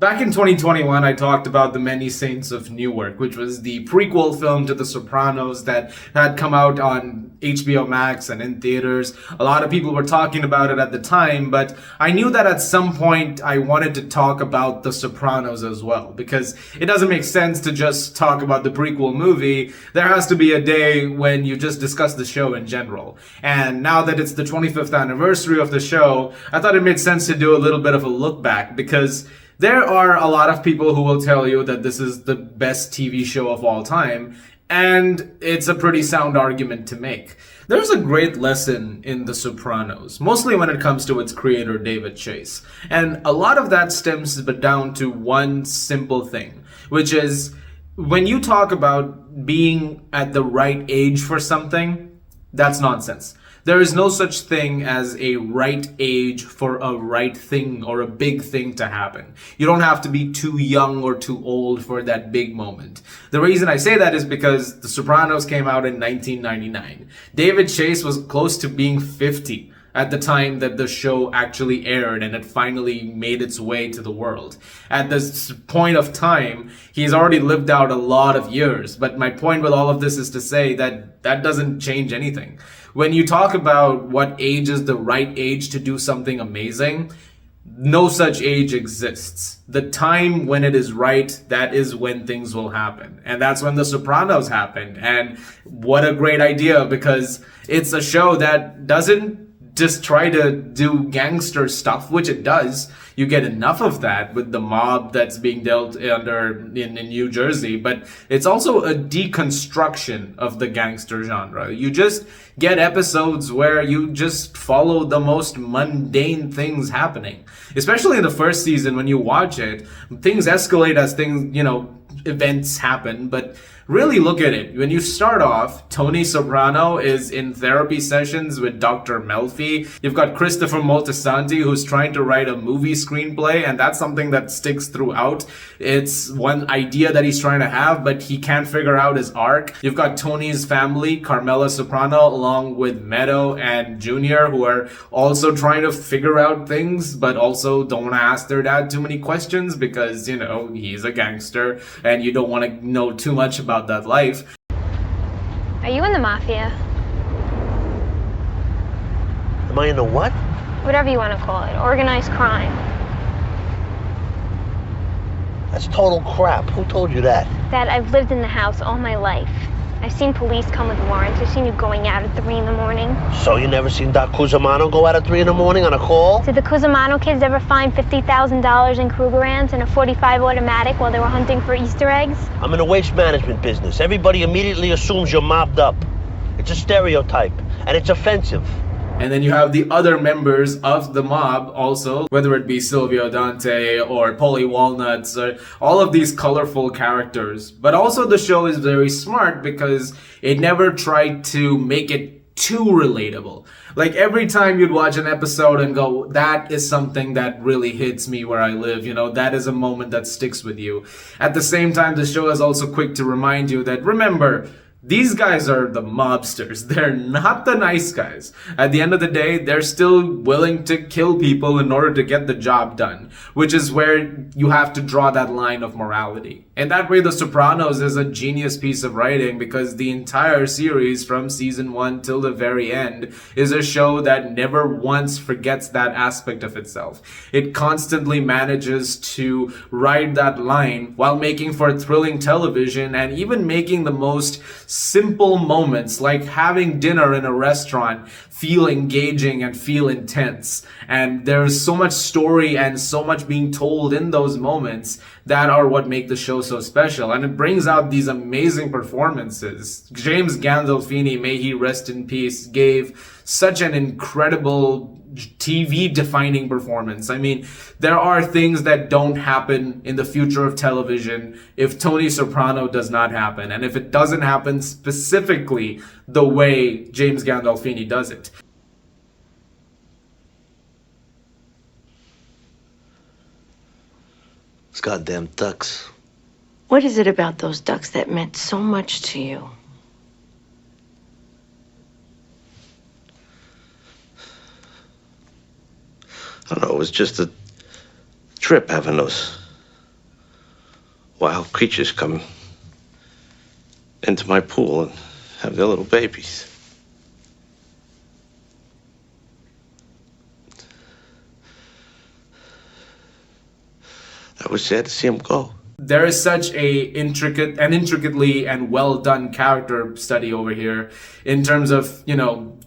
Back in 2021, I talked about The Many Saints of Newark, which was the prequel film to The Sopranos that had come out on HBO Max and in theaters. A lot of people were talking about it at the time, but I knew that at some point I wanted to talk about The Sopranos as well, because it doesn't make sense to just talk about the prequel movie. There has to be a day when you just discuss the show in general. And now that it's the 25th anniversary of the show, I thought it made sense to do a little bit of a look back, because there are a lot of people who will tell you that this is the best TV show of all time, and it's a pretty sound argument to make. There's a great lesson in The Sopranos, mostly when it comes to its creator, David Chase. And a lot of that stems down to one simple thing, which is when you talk about being at the right age for something, that's nonsense. There is no such thing as a right age for a right thing or a big thing to happen. You don't have to be too young or too old for that big moment. The reason I say that is because The Sopranos came out in 1999. David Chase was close to being 50 at the time that the show actually aired and it finally made its way to the world. At this point of time, he's already lived out a lot of years. But my point with all of this is to say that that doesn't change anything. When you talk about what age is the right age to do something amazing, no such age exists. The time when it is right, that is when things will happen. And that's when The Sopranos happened. And what a great idea, because it's a show that doesn't just try to do gangster stuff, which it does. You get enough of that with the mob that's being dealt under in New Jersey, but it's also a deconstruction of the gangster genre. You just get episodes where you just follow the most mundane things happening. Especially in the first season, when you watch it, things escalate as things, events happen, but really look at it. When you start off, Tony Soprano is in therapy sessions with Dr. Melfi. You've got Christopher Moltisanti, who's trying to write a movie screenplay, and that's something that sticks throughout. It's one idea that he's trying to have, but he can't figure out his arc. You've got Tony's family, Carmela Soprano, along with Meadow and Junior, who are also trying to figure out things, but also don't want to ask their dad too many questions because, he's a gangster, and you don't want to know too much about that life. Are you in the mafia? Am I in the what? Whatever you want to call it. Organized crime. That's total crap. Who told you that? Dad, I've lived in the house all my life. I've seen police come with warrants. I've seen you going out at 3 in the morning. So you never seen Doc Cusimano go out at 3 in the morning on a call? Did the Cusimano kids ever find $50,000 in Krugerrands and a .45 automatic while they were hunting for Easter eggs? I'm in the waste management business. Everybody immediately assumes you're mobbed up. It's a stereotype, and it's offensive. And then you have the other members of the mob also, whether it be Silvio Dante or Paulie Walnuts, or all of these colorful characters. But also the show is very smart because it never tried to make it too relatable. Like every time you'd watch an episode and go, that is something that really hits me where I live, that is a moment that sticks with you. At the same time, the show is also quick to remind you that, remember, these guys are the mobsters. They're not the nice guys. At the end of the day, they're still willing to kill people in order to get the job done, which is where you have to draw that line of morality. And that way, The Sopranos is a genius piece of writing because the entire series from season 1 till the very end is a show that never once forgets that aspect of itself. It constantly manages to ride that line while making for thrilling television and even making the most simple moments like having dinner in a restaurant feel engaging and feel intense. And there's so much story and so much being told in those moments that are what make the show so special. And it brings out these amazing performances. James Gandolfini, may he rest in peace, gave such an incredible TV-defining performance. I mean, there are things that don't happen in the future of television if Tony Soprano does not happen, and if it doesn't happen specifically the way James Gandolfini does it. Those goddamn ducks. What is it about those ducks that meant so much to you? I don't know, it was just a trip having those wild creatures come into my pool and have their little babies. I was sad to see them go. There is such intricately and well done character study over here in terms of,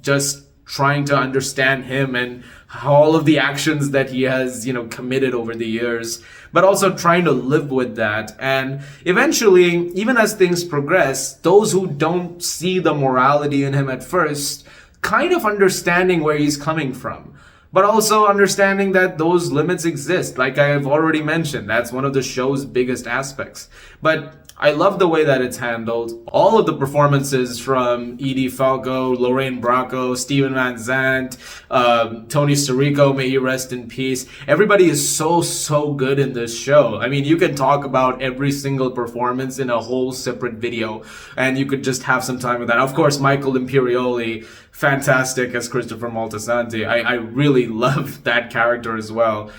just trying to understand him and all of the actions that he has, committed over the years, but also trying to live with that. And eventually, even as things progress, those who don't see the morality in him at first, kind of understanding where he's coming from, but also understanding that those limits exist. Like I have already mentioned, that's one of the show's biggest aspects. But I love the way that it's handled. All of the performances from Edie Falco, Lorraine Bracco, Steven Van Zandt, Tony Sirico, may he rest in peace. Everybody is so good in this show. I mean, you can talk about every single performance in a whole separate video, and you could just have some time with that. Of course, Michael Imperioli, fantastic as Christopher Moltisanti. I really love that character as well.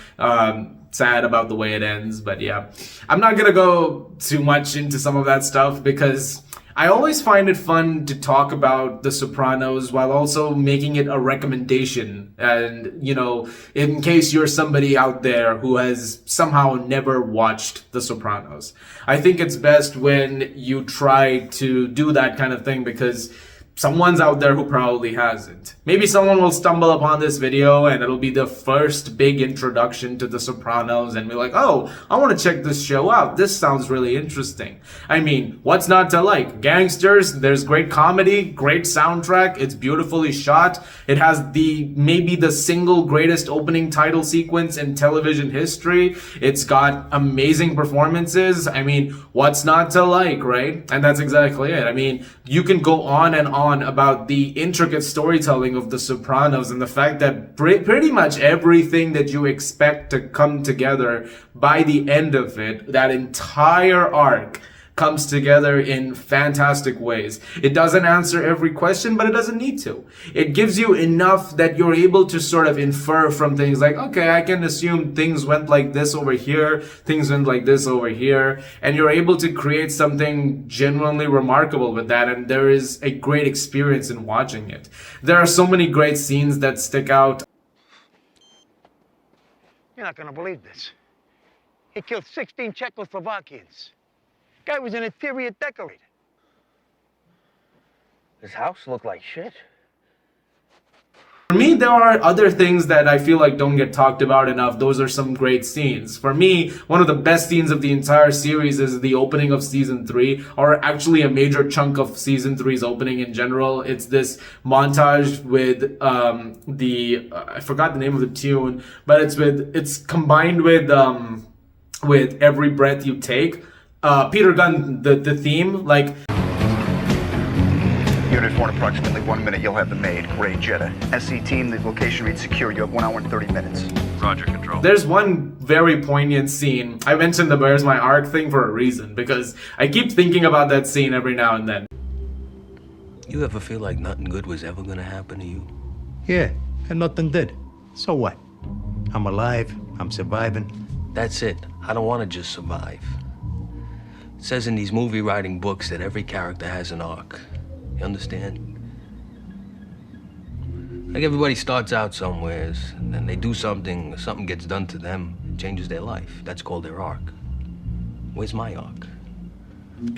Sad about the way it ends, but yeah. I'm not gonna go too much into some of that stuff because I always find it fun to talk about The Sopranos while also making it a recommendation. And, in case you're somebody out there who has somehow never watched The Sopranos, I think it's best when you try to do that kind of thing because someone's out there who probably hasn't. Maybe someone will stumble upon this video and it'll be the first big introduction to The Sopranos and be like, oh, I want to check this show out. This sounds really interesting. I mean, what's not to like? Gangsters, there's great comedy, great soundtrack, it's beautifully shot. It has maybe the single greatest opening title sequence in television history. It's got amazing performances. I mean, what's not to like, right? And that's exactly it. I mean, you can go on and on about the intricate storytelling of The Sopranos and the fact that pretty much everything that you expect to come together by the end of it, that entire arc comes together in fantastic ways. It doesn't answer every question, but it doesn't need to. It gives you enough that you're able to sort of infer from things like, okay, I can assume things went like this over here, things went like this over here, and you're able to create something genuinely remarkable with that, and there is a great experience in watching it. There are so many great scenes that stick out. You're not gonna believe this. He killed 16 Czechoslovakians. Guy was an interior decorator. His house looked like shit. For me, there are other things that I feel like don't get talked about enough. Those are some great scenes. For me, one of the best scenes of the entire series is the opening of season 3, or actually a major chunk of season 3's opening in general. It's this montage with I forgot the name of the tune, but it's combined with Every Breath You Take. Peter Gunn, the theme, like... Unit 4 in approximately 1 minute, you'll have them made. Gray Jetta. SC team, the location reads secure. You have 1 hour and 30 minutes. Roger, control. There's one very poignant scene. I mentioned the Where's My Arc thing for a reason, because I keep thinking about that scene every now and then. You ever feel like nothing good was ever gonna happen to you? Yeah, and nothing did. So what? I'm alive, I'm surviving. That's it. I don't want to just survive. It says in these movie writing books that every character has an arc. You understand? Like everybody starts out somewheres, and then they do something gets done to them, changes their life. That's called their arc. Where's my arc?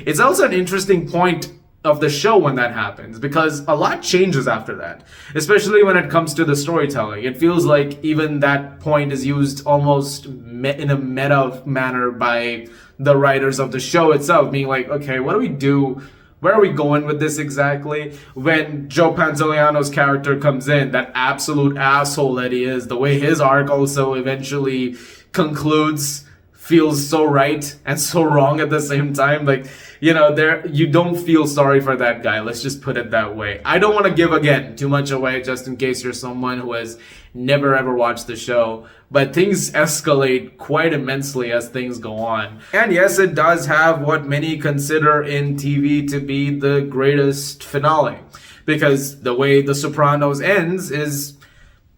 It's also an interesting point of the show when that happens, because a lot changes after that, especially when it comes to the storytelling. It feels like even that point is used almost in a meta manner by the writers of the show itself, being like, okay, what do we do? Where are we going with this exactly? When Joe Pantoliano's character comes in, that absolute asshole that he is, the way his arc also eventually concludes feels so right and so wrong at the same time. Like, you don't feel sorry for that guy. Let's just put it that way. I don't want to give, again, too much away just in case you're someone who has never ever watched the show. But things escalate quite immensely as things go on. And yes, it does have what many consider in TV to be the greatest finale. Because the way The Sopranos ends is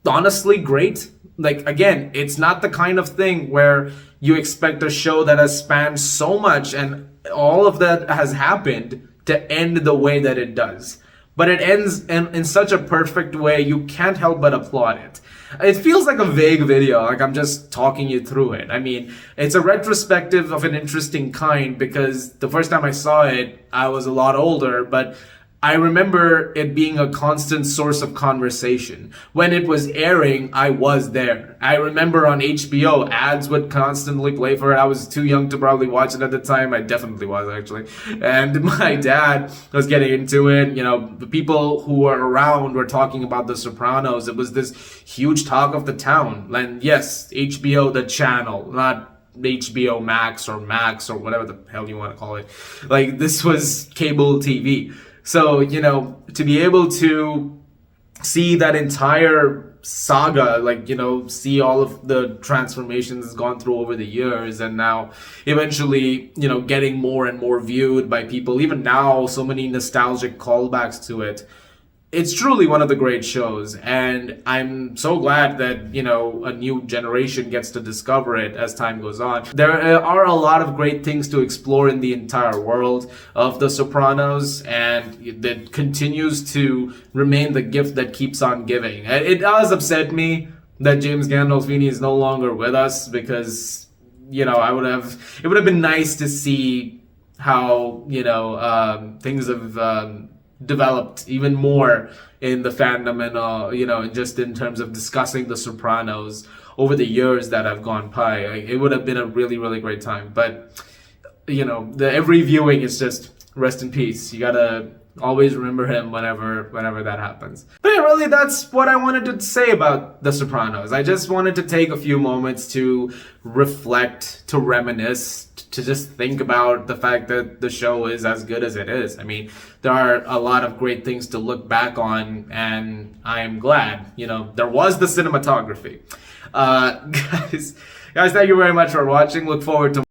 honestly great. Like, again, it's not the kind of thing where you expect a show that has spanned so much and all of that has happened to end the way that it does. But it ends in such a perfect way, you can't help but applaud it. It feels like a vague video, like I'm just talking you through it. I mean, it's a retrospective of an interesting kind because the first time I saw it, I was a lot older, but I remember it being a constant source of conversation. When it was airing, I was there. I remember on HBO, ads would constantly play for it. I was too young to probably watch it at the time. I definitely was, actually. And my dad was getting into it. You know, the people who were around were talking about The Sopranos. It was this huge talk of the town. And yes, HBO, the channel, not HBO Max or whatever the hell you want to call it. Like, this was cable TV. So, you know, to be able to see that entire saga, like, you know, see all of the transformations it's gone through over the years, and now eventually, you know, getting more and more viewed by people, even now, so many nostalgic callbacks to it. It's truly one of the great shows, and I'm so glad that, you know, a new generation gets to discover it as time goes on. There are a lot of great things to explore in the entire world of The Sopranos, and that continues to remain the gift that keeps on giving. It does upset me that James Gandolfini is no longer with us, because, you know, it would have been nice to see how, you know, things have developed even more in the fandom, and you know, just in terms of discussing The Sopranos over the years that have gone by. It would have been a really, really great time. But, you know, every viewing is just rest in peace. You gotta always remember him whenever that happens. But yeah, really, that's what I wanted to say about The Sopranos. I just wanted to take a few moments to reflect, to reminisce, to just think about the fact that the show is as good as it is. I mean, there are a lot of great things to look back on, and I am glad, you know, there was the cinematography. Guys, thank you very much for watching. Look forward to